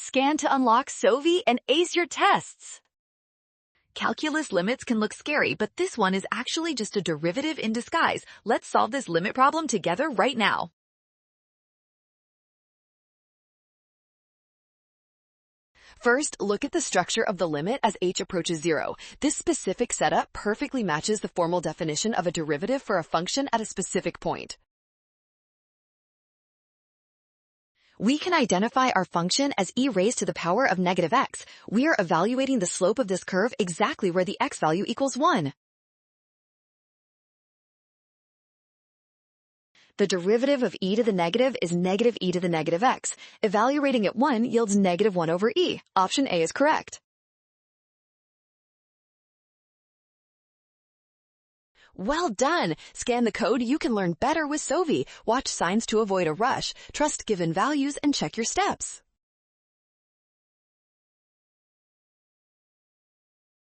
Scan to unlock Sovi and ace your tests. Calculus limits can look scary, but this one is actually just a derivative in disguise. Let's solve this limit problem together right now. First, look at the structure of the limit as h approaches 0. This specific setup perfectly matches the formal definition of a derivative for a function at a specific point. We can identify our function as e raised to the power of negative x. We are evaluating the slope of this curve exactly where the x value equals 1. The derivative of e to the negative is negative e to the negative x. Evaluating at 1 yields negative 1 over e. Option A is correct. Well done! Scan the code. You can learn better with Sovi. Watch signs to avoid a rush. Trust given values and check your steps.